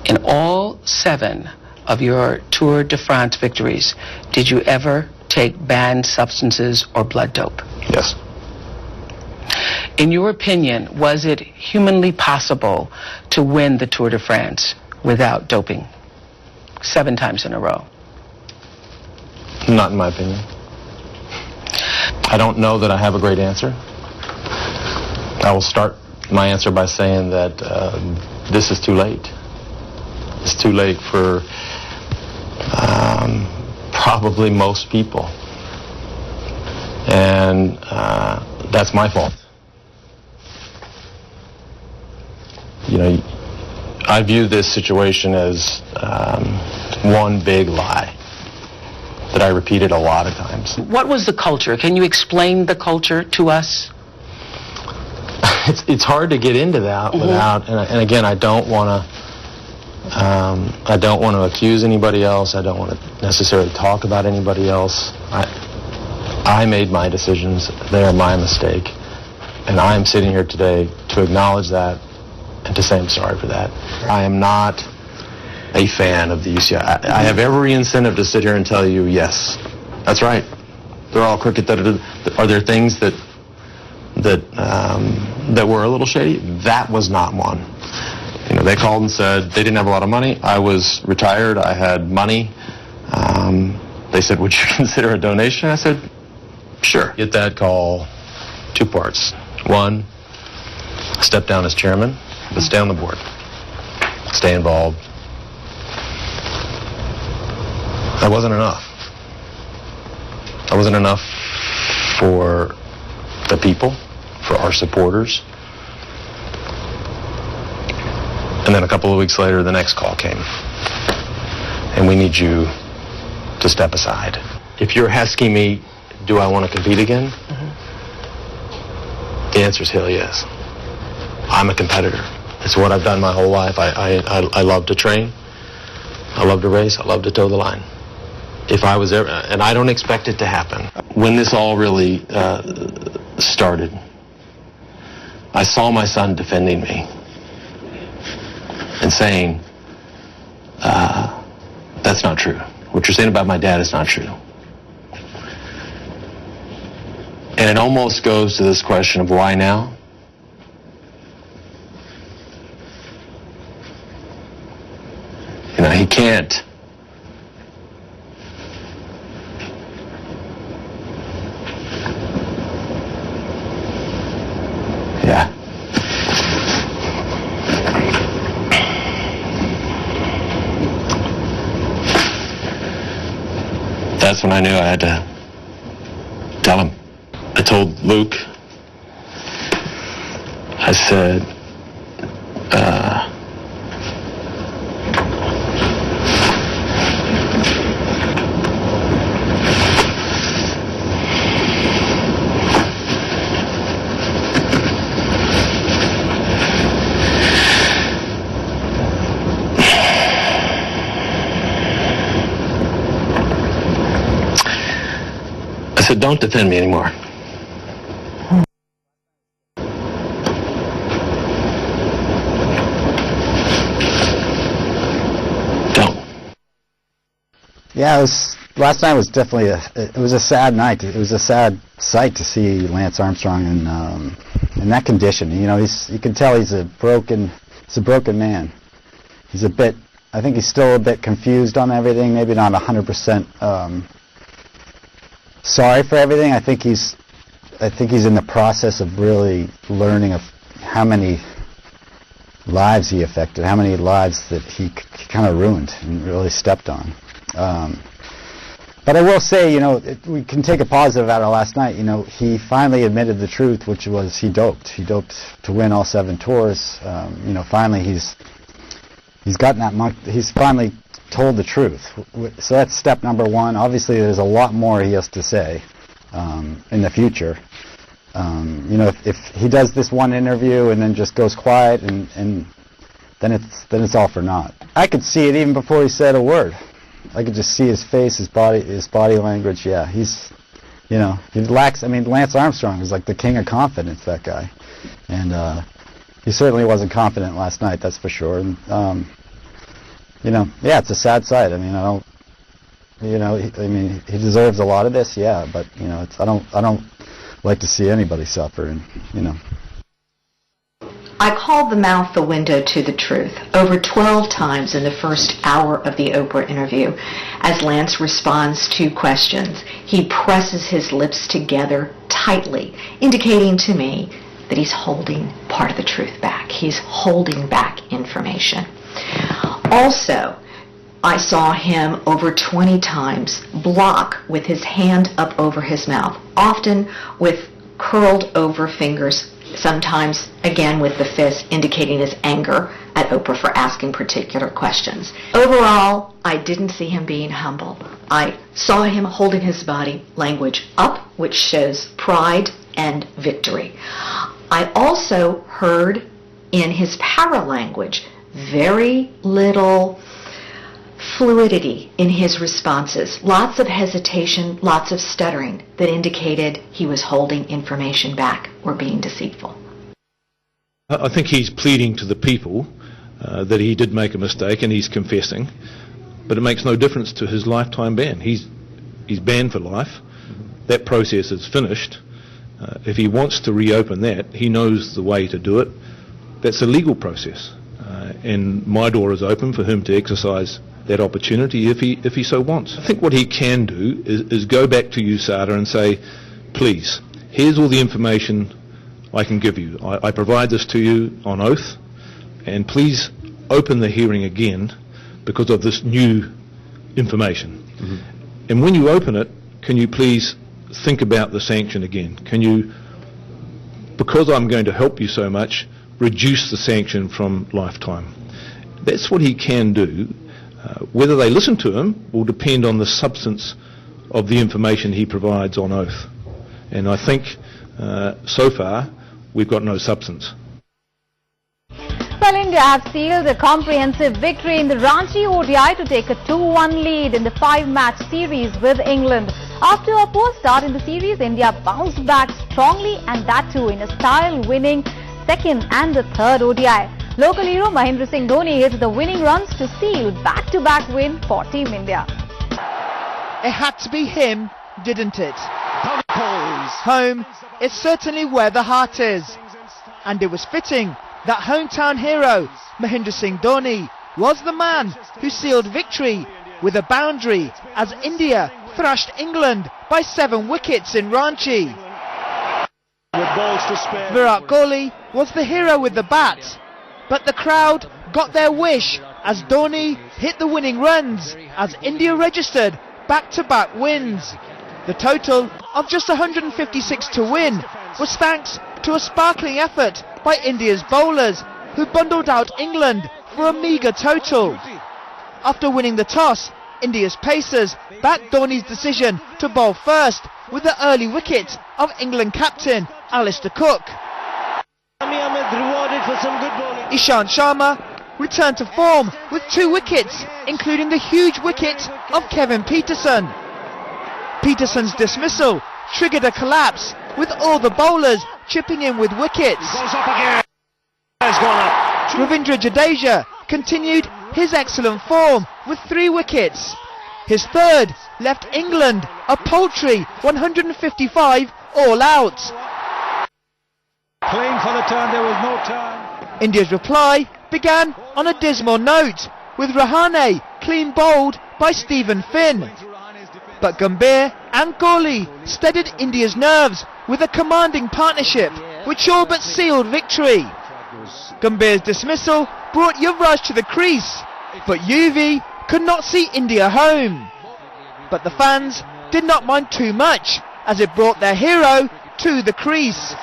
In all 7 of your Tour de France victories, did you ever take banned substances or blood dope? Yes. In your opinion, was it humanly possible to win the Tour de France without doping 7 times in a row? Not in my opinion. I don't know that I have a great answer. I will start my answer by saying that this is too late. It's too late for probably most people. And that's my fault. You know, I view this situation as one big lie that I repeated a lot of times. What was the culture? Can you explain the culture to us? It's hard to get into that without, and again, I don't want to accuse anybody else. I don't want to necessarily talk about anybody else. I made my decisions. They are my mistake, and I am sitting here today to acknowledge that and to say I'm sorry for that. I am not a fan of the UCI. I have every incentive to sit here and tell you, yes, that's right. They're all crooked. Are there things that were a little shady? That was not one. You know, they called and said they didn't have a lot of money. I was retired. I had money. They said, would you consider a donation? I said, sure. Get that call, 2 parts. 1, step down as chairman, but stay on the board. Stay involved. That wasn't enough. That wasn't enough for the people, for our supporters. And then a couple of weeks later, the next call came. And we need you to step aside. If you're asking me, do I want to compete again? The answer is hell yes. I'm a competitor. It's what I've done my whole life. I love to train. I love to race. I love to toe the line. If I was ever, and I don't expect it to happen. When this all really started, I saw my son defending me and saying, that's not true. What you're saying about my dad is not true. And it almost goes to this question of why now? You know, he can't. Yeah. That's when I knew I had to tell him. I told Luke, I said, don't defend me anymore. Don't. Yeah, last night was definitely it was a sad night. It was a sad sight to see Lance Armstrong in that condition. You know, you can tell he's a broken man. He's I think he's still a bit confused on everything, maybe not 100% sorry for everything. I think he's in the process of really learning of how many lives he affected, how many lives that he kind of ruined and really stepped on. But I will say, you know, we can take a positive out of last night. You know, he finally admitted the truth, which was he doped. He doped to win all 7 tours. You know, finally he's gotten that. He's finally told the truth. So that's step number 1. Obviously, there's a lot more he has to say in the future. You know, if he does this one interview and then just goes quiet, and then it's all for naught. I could see it even before he said a word. I could just see his face, his body language. Yeah, you know, he lacks. I mean, Lance Armstrong is like the king of confidence. That guy, and he certainly wasn't confident last night. That's for sure. And, yeah, it's a sad sight. I mean, I don't, I mean, he deserves a lot of this, yeah, but I don't like to see anybody suffer, and I called the mouth the window to the truth over 12 times in the first hour of the Oprah interview. As Lance responds to questions, he presses his lips together tightly, indicating to me that he's holding part of the truth back. He's holding back information. Also, I saw him over 20 times block with his hand up over his mouth, often with curled over fingers, sometimes again with the fist, indicating his anger at Oprah for asking particular questions. Overall, I didn't see him being humble. I saw him holding his body language up, which shows pride and victory. I also heard in his paralanguage very little fluidity in his responses, lots of hesitation, lots of stuttering that indicated he was holding information back or being deceitful. I think he's pleading to the people that he did make a mistake, and he's confessing, but it makes no difference to his lifetime ban. He's banned for life. That process is finished. If he wants to reopen that, he knows the way to do it. That's a legal process, and my door is open for him to exercise that opportunity if he so wants. I think what he can do is go back to USADA and say, please, here's all the information I can give you. I provide this to you on oath, and please open the hearing again because of this new information. Mm-hmm. And when you open it, can you please think about the sanction again? Can you, because I'm going to help you so much, reduce the sanction from lifetime? That's what he can do. Whether they listen to him will depend on the substance of the information he provides on oath. And I think so far we've got no substance. Well, India have sealed a comprehensive victory in the Ranchi ODI to take a 2-1 lead in the 5-match series with England. After a poor start in the series, India bounced back strongly, and that too in a style-winning second and the third ODI. Local hero Mahendra Singh Dhoni hit the winning runs to seal back-to-back win for Team India. It had to be him, didn't it? Home is certainly where the heart is, and it was fitting that hometown hero Mahendra Singh Dhoni was the man who sealed victory with a boundary as India thrashed England by 7 wickets in Ranchi. Virat Kohli was the hero with the bat, but the crowd got their wish as Dhoni hit the winning runs as India registered back-to-back wins. The total of just 156 to win was thanks to a sparkling effort by India's bowlers, who bundled out England for a meagre total. After winning the toss, India's pacers backed Dhoni's decision to bowl first with the early wicket of England captain Alistair Cook. Ishant Sharma returned to form with 2 wickets, including the huge wicket of Kevin Pietersen. Peterson's dismissal triggered a collapse, with all the bowlers chipping in with wickets. Ravindra Jadeja continued his excellent form with 3 wickets. His third left England a paltry 155 all out. Playing for the turn, there was no turn. India's reply began on a dismal note, with Rahane clean bowled by Stephen Finn. But Gambhir and Kohli steadied India's nerves with a commanding partnership, which all but sealed victory. Gambhir's dismissal brought Yuvraj to the crease, but Yuvi could not see India home. But the fans did not mind too much, as it brought their hero to the crease.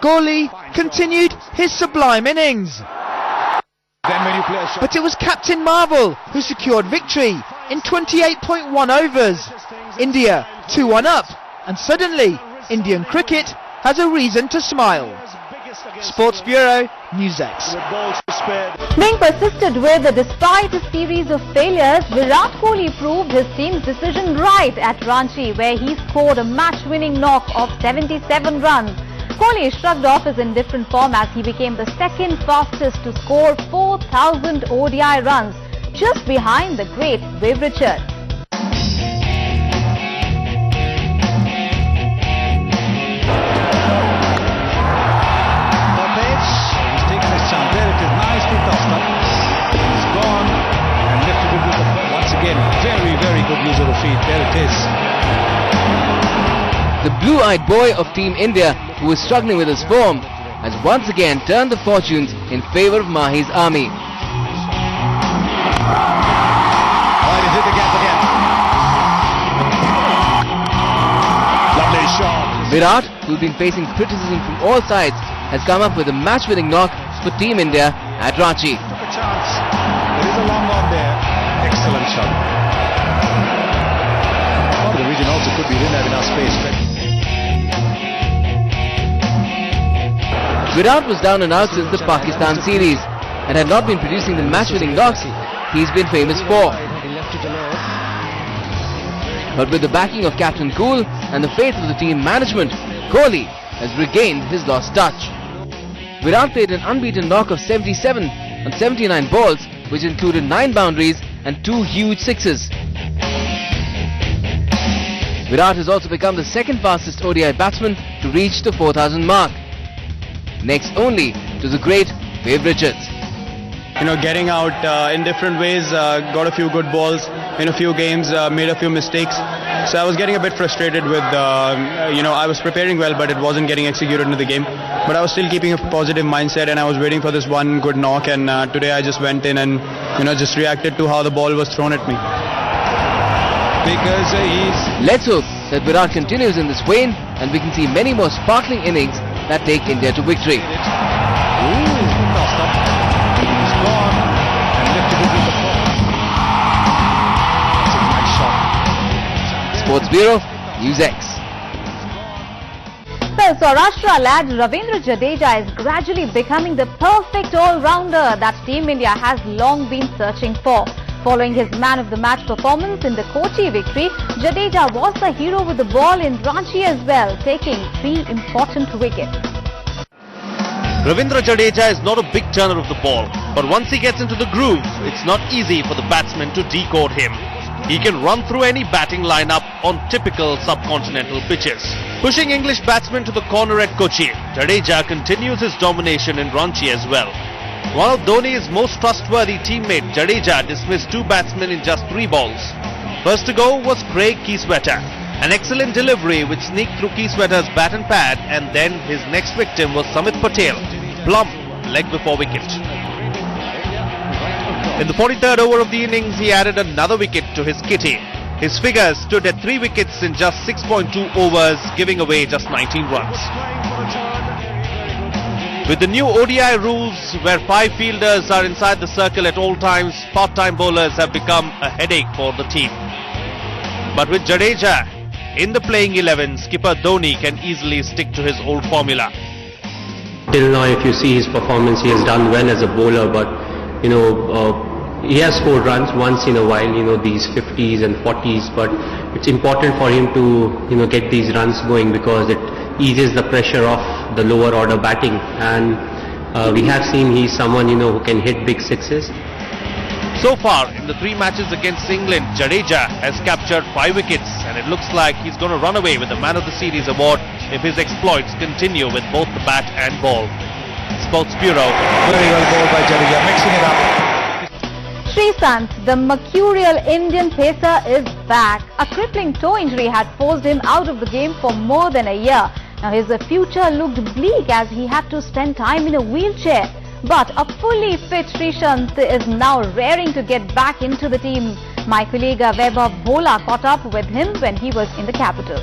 Kohli continued his sublime innings, but it was Captain Marvel who secured victory in 28.1 overs. India 2-1 up, and suddenly Indian cricket has a reason to smile. Sports Bureau, NewsX. Being persisted with despite a series of failures, Virat Kohli proved his team's decision right at Ranchi, where he scored a match-winning knock of 77 runs. Kohli shrugged off his indifferent form as he became the second fastest to score 4,000 ODI runs, just behind the great Viv Richards. Very good use of the feet. There it is. The blue-eyed boy of Team India, who was struggling with his form, has once again turned the fortunes in favour of Mahi's army. Oh, he's hit the gap again. Lovely shot. Virat, who's been facing criticism from all sides, has come up with a match-winning knock for Team India at Ranchi. Took a chance. There is a long one there. Excellent shot. Oh, the region also could be in there enough space. Virat was down and out since the Pakistan series and had not been producing the match-winning knocks he's been famous for. But with the backing of Captain Cool and the faith of the team management, Kohli has regained his lost touch. Virat played an unbeaten knock of 77 on 79 balls, which included 9 boundaries and 2 huge sixes. Virat has also become the second fastest ODI batsman to reach the 4,000 mark, next only to the great Viv Richards. Getting out in different ways, got a few good balls in a few games, made a few mistakes. So I was getting a bit frustrated with, I was preparing well, but it wasn't getting executed into the game. But I was still keeping a positive mindset, and I was waiting for this one good knock. And today I just went in and, just reacted to how the ball was thrown at me. Because Let's hope that Virat continues in this vein, and we can see many more sparkling innings that take India to victory. Sports Bureau, NewsX. Well, Saurashtra lad Ravindra Jadeja is gradually becoming the perfect all-rounder that Team India has long been searching for. Following his man of the match performance in the Kochi victory, Jadeja was the hero with the ball in Ranchi as well, taking 3 important wickets. Ravindra Jadeja is not a big turner of the ball, but once he gets into the groove, it's not easy for the batsman to decode him. He can run through any batting lineup on typical subcontinental pitches. Pushing English batsmen to the corner at Kochi, Jadeja continues his domination in Ranchi as well. One of Dhoni's most trustworthy teammate, Jadeja dismissed 2 batsmen in just 3 balls. First to go was Craig Keyswetter. An excellent delivery which sneaked through Keyswetter's bat and pad, and then his next victim was Samit Patel. Plump, leg before wicket. In the 43rd over of the innings, he added another wicket to his kitty. His figures stood at 3 wickets in just 6.2 overs, giving away just 19 runs. With the new ODI rules, where 5 fielders are inside the circle at all times, part-time bowlers have become a headache for the team. But with Jadeja in the playing 11, skipper Dhoni can easily stick to his old formula. Till now, if you see his performance, he has done well as a bowler, but he has scored runs once in a while, these 50s and 40s, but it's important for him to, get these runs going because it eases the pressure off the lower order batting, and we have seen he's someone, who can hit big sixes. So far, in the 3 matches against England, Jadeja has captured 5 wickets, and it looks like he's going to run away with the Man of the Series award if his exploits continue with both the bat and ball. Sports Bureau. Very well bowled by Jadeja, mixing it up. Sreesanth, the mercurial Indian pacer, is back. A crippling toe injury had forced him out of the game for more than a year. Now his future looked bleak as he had to spend time in a wheelchair. But a fully fit Sreesanth is now raring to get back into the team. My colleague Vaibhav Bhola caught up with him when he was in the capital.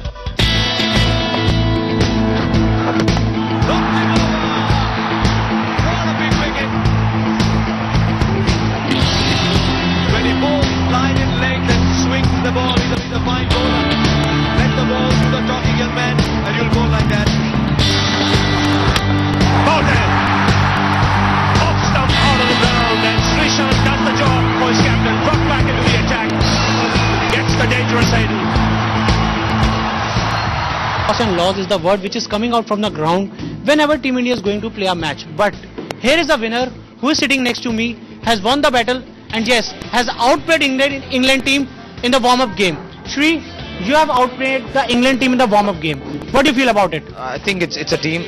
The ball, he's a fine bowler. Let the ball to the talking young man and you'll go like that. Bowden! Off stump out of the ground, and Sreesanth does the job for his captain. Drop back into the attack. Gets the dangerous handle. Loss and loss is the word which is coming out from the ground. whenever Team India is going to play a match. But here is a winner who is sitting next to me, has won the battle, and yes, has outplayed England team in the warm-up game. Shri, you have outplayed the England team in the warm-up game. What do you feel about it? I think it's a team.